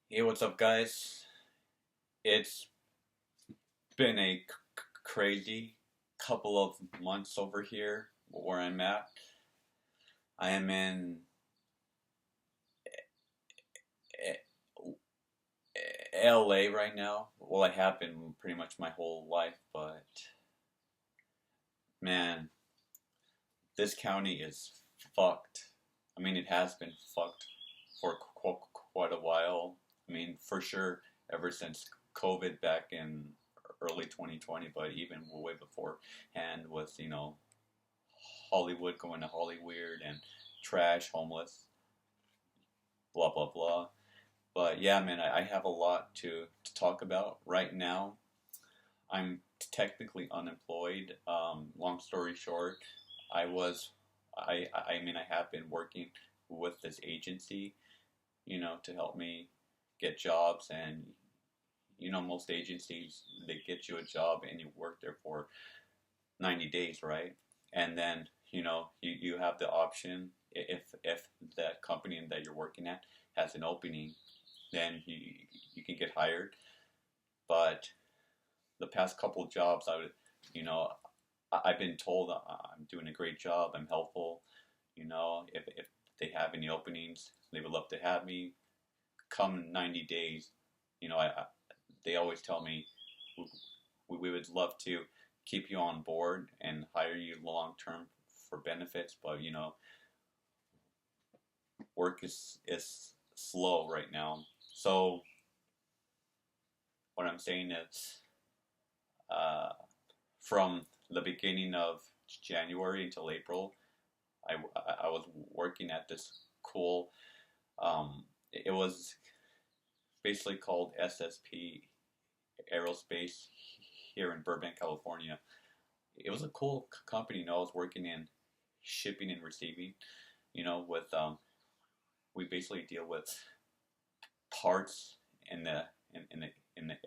Hey, what's up, guys? It's been a crazy couple of months over here where I'm at. I am in LA right now. Well, I have been pretty much my whole life, but man, this county is fucked. I mean, it has been fucked for quite a while. I mean, for sure, ever since COVID back in early 2020, but even way before, and with, Hollywood going to Hollyweird and trash, homeless, blah, blah, blah. But yeah, man, I have a lot to talk about right now. I'm technically unemployed. Long story short, I was, I mean, I have been working with this agency, to help me get jobs. And, most agencies, they get you a job and you work there for 90 days, right? And then, you have the option if that company that you're working at has an opening, then you can get hired. But the past couple of jobs, you know, I've been told I'm doing a great job. I'm helpful. If they have any openings, they would love to have me. Come 90 days, they always tell me we would love to keep you on board and hire you long term for benefits, but work is slow right now. So what I'm saying is, uh, from the beginning of January until April, I, I was working at this cool. It was basically called SSP Aerospace here in Burbank, California. It was a cool company. I was working in shipping and receiving. With we basically deal with parts in the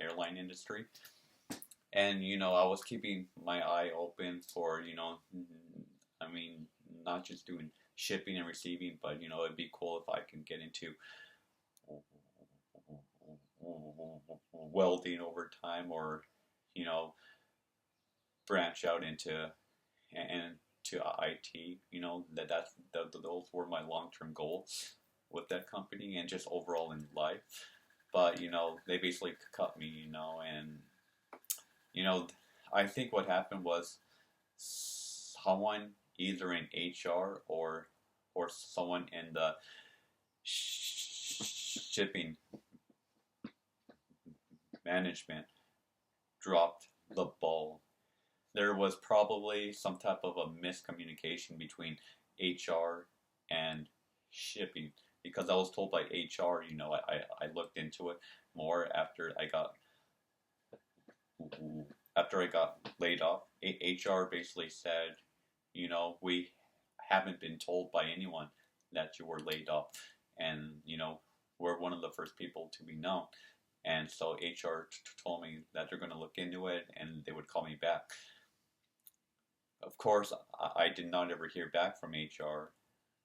airline industry. And I was keeping my eye open for I mean, not just doing shipping and receiving, but it'd be cool if I can get into welding over time, or you know branch out into IT. Those were my long term goals with that company and just overall in life. But they basically cut me. And you know I think what happened was someone either in HR or someone in the shipping management dropped the ball. There was probably some type of a miscommunication between HR and shipping, because I was told by HR. I looked into it more after I got laid off. HR basically said, we haven't been told by anyone that you were laid off, and we're one of the first people to be known. And so HR told me that they're going to look into it and they would call me back. Of course, I did not ever hear back from HR.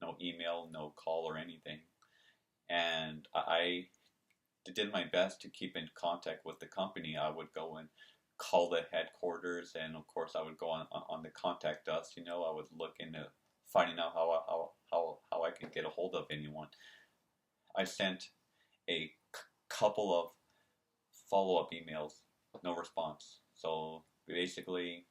No email, no call or anything. And I did my best to keep in contact with the company. I would go and call the headquarters, and of course, I would go on the contact us. I would look into finding out how I could get a hold of anyone. I sent a couple of follow up emails, no response. So basically,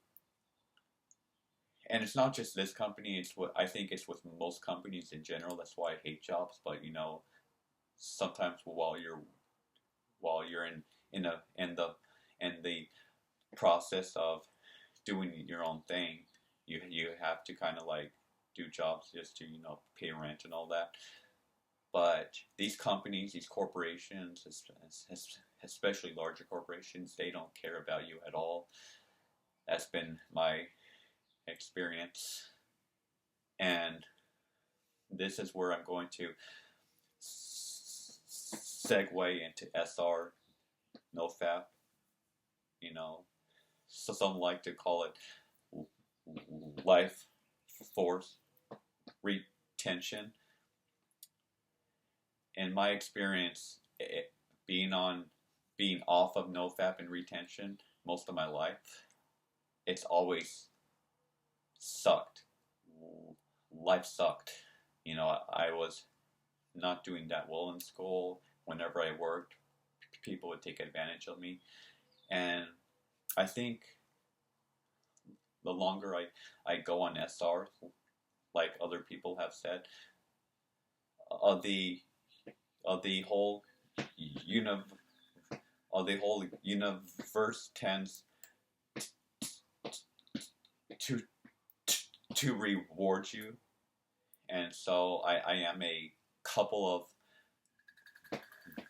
and it's not just this company. It's what I think it's with most companies in general. That's why I hate jobs. But sometimes while you're in the process of doing your own thing, you have to kind of like do jobs just to pay rent and all that. But these companies, these corporations, especially larger corporations, they don't care about you at all. That's been my experience. And this is where I'm going to segue into SR, NoFap. So some like to call it life force retention. In my experience, being off of NoFap and retention most of my life, it's always sucked. Life sucked. I was not doing that well in school. Whenever I worked, people would take advantage of me. And I think the longer I go on SR, like other people have said, the whole the whole universe tends to to reward you, and so I am a couple of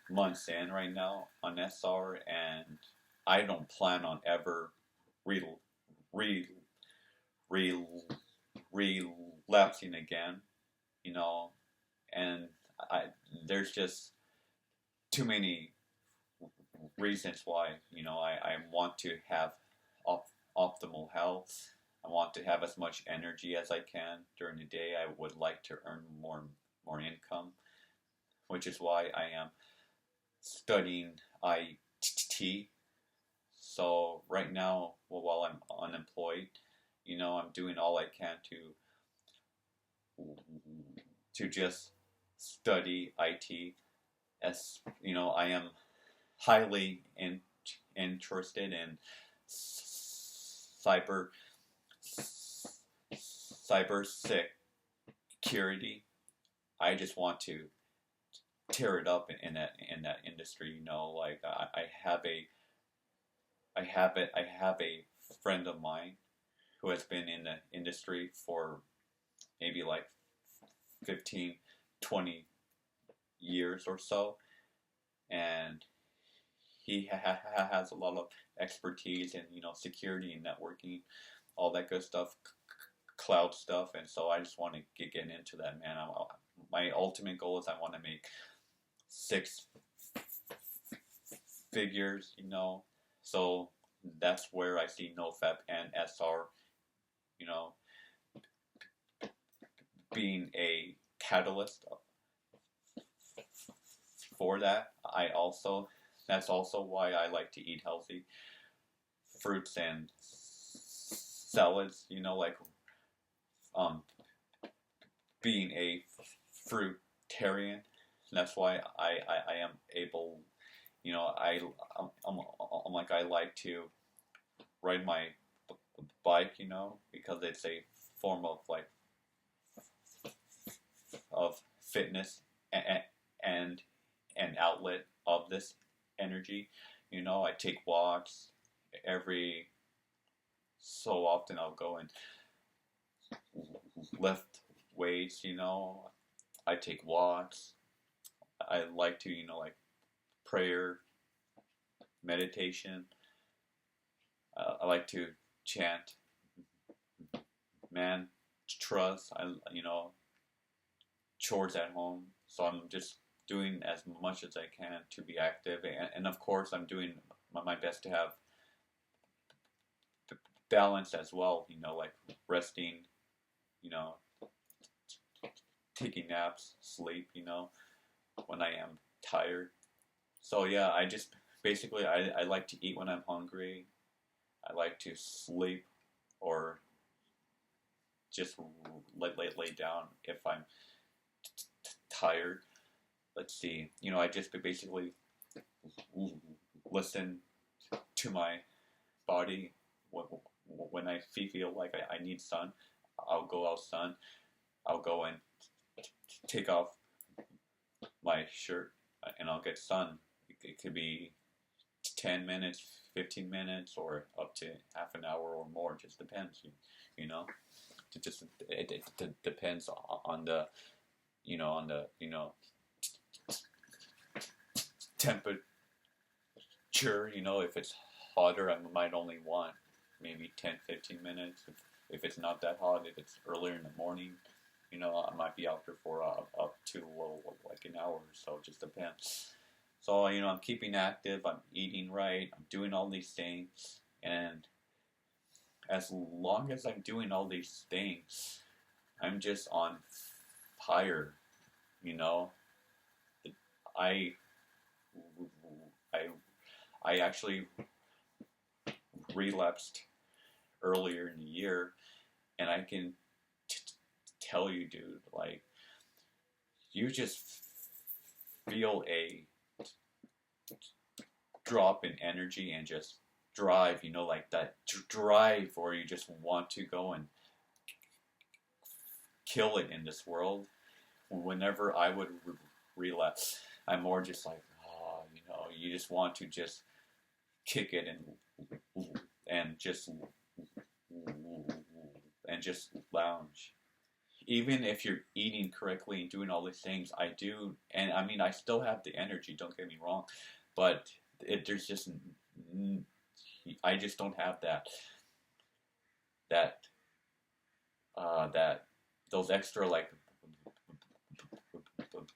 months in right now on SR, and I don't plan on ever re, re, re, relapsing again, and there's just too many reasons why, I want to have optimal health. I want to have as much energy as I can during the day. I would like to earn more income, which is why I am studying IT. So right now, while I'm unemployed, I'm doing all I can to just study IT. As I am highly interested in cyber security. I just want to tear it up in that industry. Like I have a friend of mine who has been in the industry for maybe like 15, 20 years or so, and he has a lot of expertise in security and networking, all that good stuff, cloud stuff, and so I just want to get into that, man. My ultimate goal is I want to make 6 figures, so that's where I see NoFap and SR, being a catalyst for that. That's also why I like to eat healthy fruits and salads, like being a fruitarian. That's why I am able, I'm like, I like to ride my bike, because it's a form of of fitness and an outlet of this energy. I take walks every so often. I'll go and lift weights. I take walks. I like to prayer, meditation. I like to chant mantras. Chores at home. So I'm just doing as much as I can to be active, and of course I'm doing my best to have balance as well, like resting, taking naps, sleep, when I am tired. So yeah, I just basically I like to eat when I'm hungry. I like to sleep or just lay down if I'm tired. Let's see, I just basically listen to my body. When I feel like I need sun, I'll go out sun. I'll go and take off my shirt and I'll get sun. It could be 10 minutes, 15 minutes, or up to half an hour or more. It just depends, it depends on the temperature. If it's hotter, I might only want maybe 10-15 minutes. If it's not that hot, if it's earlier in the morning, I might be out there for up to like an hour or so. It just depends. So I'm keeping active, I'm eating right, I'm doing all these things, and as long as I'm doing all these things, I'm just on fire. I I actually relapsed earlier in the year, and I can tell you, dude, like, you just feel a drop in energy and just drive, like that drive where you just want to go and kill it in this world. Whenever I would relapse, I'm more just like, oh, you just want to just kick it and just lounge. Even if you're eating correctly and doing all these things, I do, and I mean, I still have the energy. Don't get me wrong, but there's just I just don't have that those extra like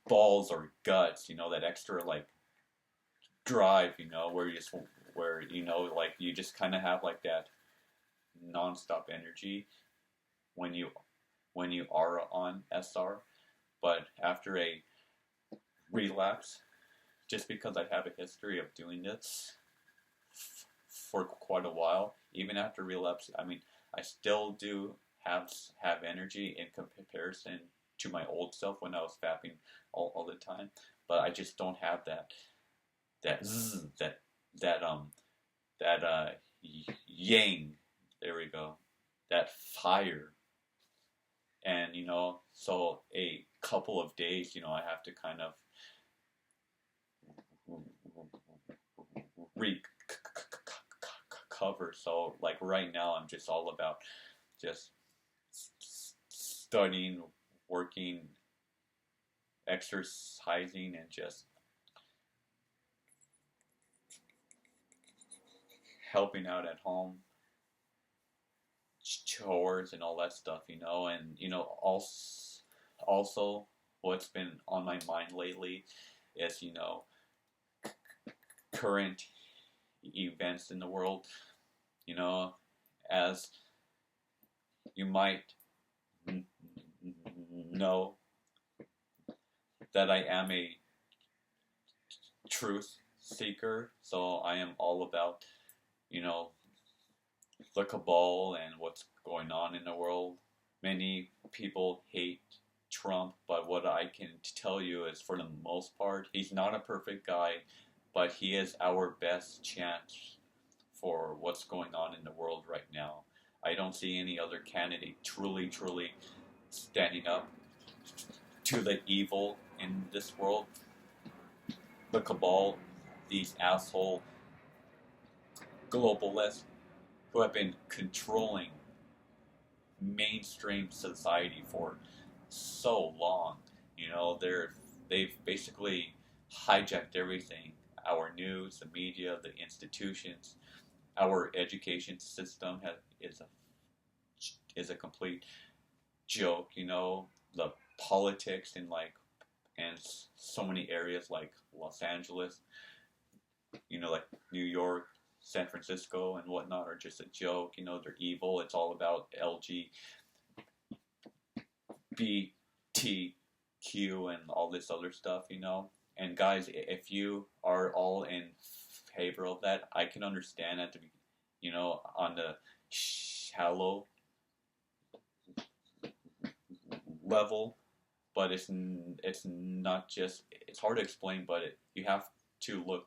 balls or guts, that extra like drive, where like you just kind of have like that non-stop energy when you are on SR. But after a relapse, just because I have a history of doing this for quite a while, even after relapse, I mean, I still do have energy in comparison to my old self when I was fapping all the time, but I just don't have that yang. There we go. That fire. And so a couple of days, I have to kind of recover. So like right now, I'm just all about just studying, working, exercising, and just helping out at home, chores and all that stuff, and also what's been on my mind lately is current events in the world. As you might know, that I am a truth seeker, so I am all about the cabal and what's going on in the world. Many people hate Trump, but what I can tell you is, for the most part, he's not a perfect guy, but he is our best chance for what's going on in the world right now. I don't see any other candidate truly standing up to the evil in this world. The cabal, these asshole globalists who have been controlling mainstream society for so long. They've basically hijacked everything. Our news, the media, the institutions, our education system is a complete joke. The politics in so many areas like Los Angeles, like New York, San Francisco and whatnot, are just a joke. They're evil. It's all about LGBTQ and all this other stuff, And guys, if you are all in favor of that, I can understand at the, on the shallow level, but it's not just, it's hard to explain, but you have to look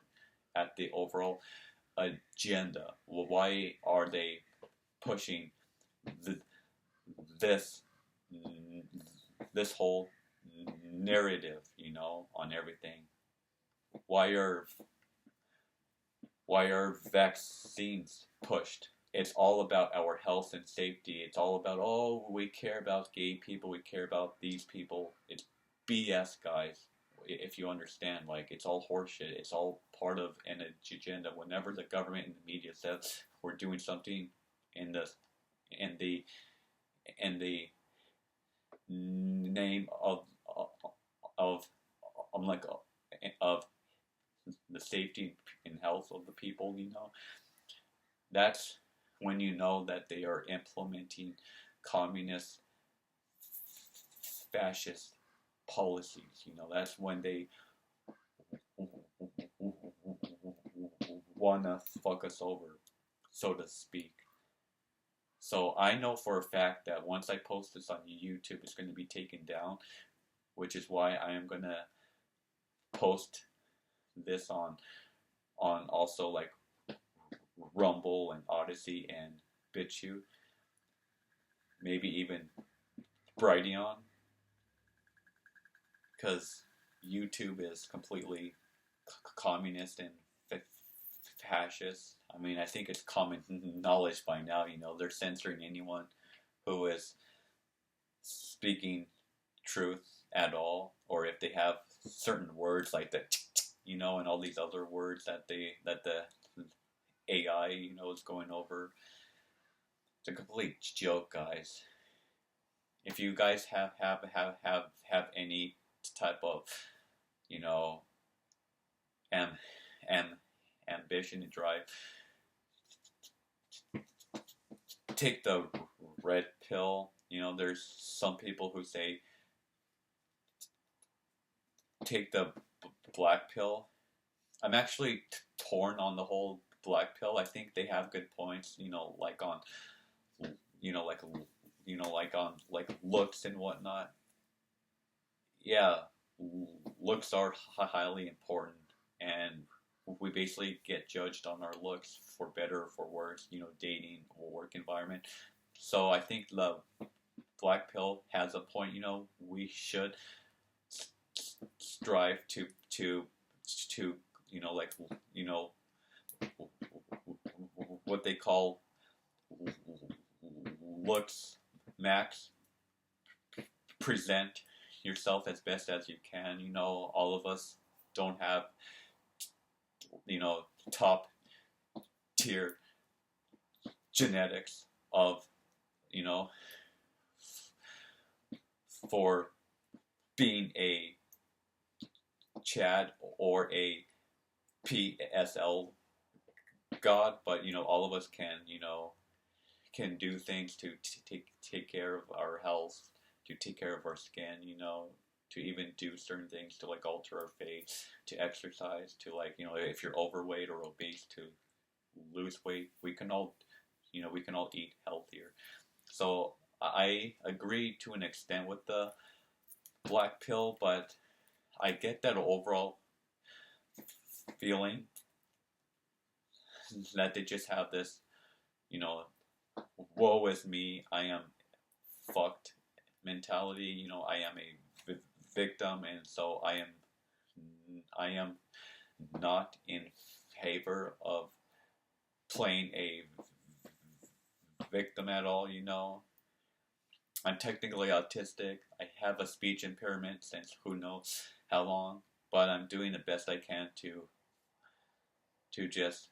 at the overall agenda. Well, why are they pushing this whole narrative, on everything? Why are vaccines pushed? It's all about our health and safety. It's all about, oh, we care about gay people, we care about these people. It's BS, guys. If you understand, it's all horseshit. It's all part of an agenda. Whenever the government and the media says we're doing something in the name of the safety and health of the people, that's when you know that they are implementing communist, fascist policies. That's when they wanna fuck us over, so to speak. So I know for a fact that once I post this on YouTube, it's going to be taken down, which is why I am going to post this on also like Rumble and Odyssey and BitChute, maybe even Brighteon, because YouTube is completely communist and fascist. I mean, I think it's common knowledge by now, they're censoring anyone who is speaking truth at all, or if they have certain words like the, and all these other words that the AI, is going over. It's a complete joke, guys. If you guys have any type of, am ambition and drive, take the red pill. There's some people who say take the black pill. I'm actually torn on the whole black pill. I think they have good points, like on, like on like looks and whatnot. Yeah, looks are highly important, and we basically get judged on our looks, for better or for worse, dating or work environment. So I think the black pill has a point. We should strive to like what they call looks max, present yourself as best as you can. All of us don't have top tier genetics of for being a Chad or a PSL god, but all of us can do things to take care of our health, to take care of our skin, to even do certain things to like alter our face, to exercise, to like if you're overweight or obese, to lose weight. We can all eat healthier. So I agree to an extent with the black pill, but I get that overall feeling that they just have this, woe is me, I am fucked mentality. I am a victim, and so I am not in favor of playing a victim at all. I'm technically autistic. I have a speech impairment since who knows how long, but I'm doing the best I can to just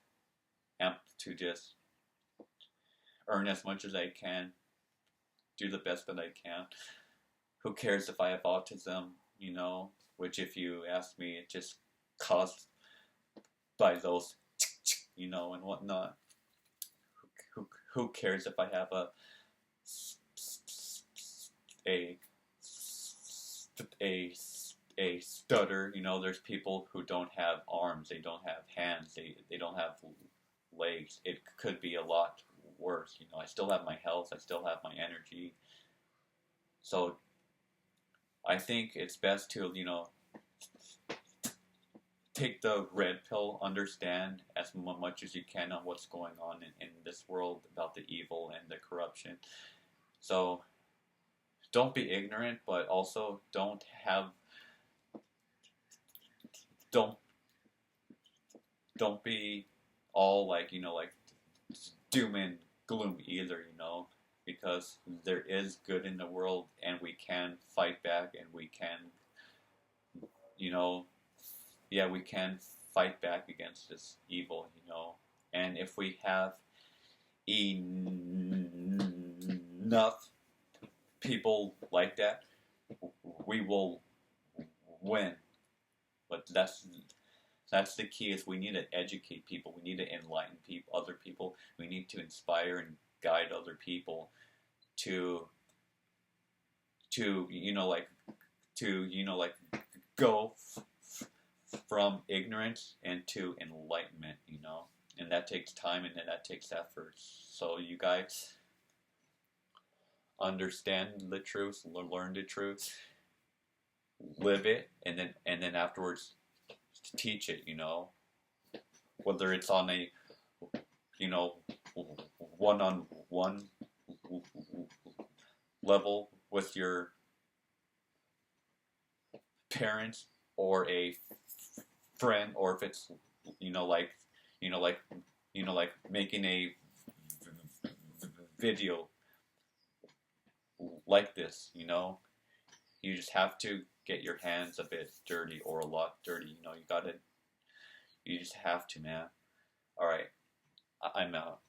earn as much as I can, do the best that I can. Who cares if I have autism, which if you ask me, it just caused by those, and whatnot. Who cares if I have a stutter? There's people who don't have arms, they don't have hands, they don't have legs. It could be a lot worse. I still have my health, I still have my energy. So I think it's best to, take the red pill, understand as much as you can on what's going on in this world about the evil and the corruption. So don't be ignorant, but also don't be all like, like doom and gloom either, because there is good in the world, and we can fight back, and we can, we can fight back against this evil, and if we have enough people like that, we will win. But that's the key, is we need to educate people, we need to enlighten other people, we need to inspire and guide other people to go from ignorance into enlightenment. And that takes time, and then that takes effort. So you guys understand the truth, learn the truth, live it, and then afterwards teach it. Whether it's on a one-on-one level with your parents or a friend, or if it's like making a video like this. You just have to get your hands a bit dirty, or a lot dirty. You just have to, man. All right, I'm out.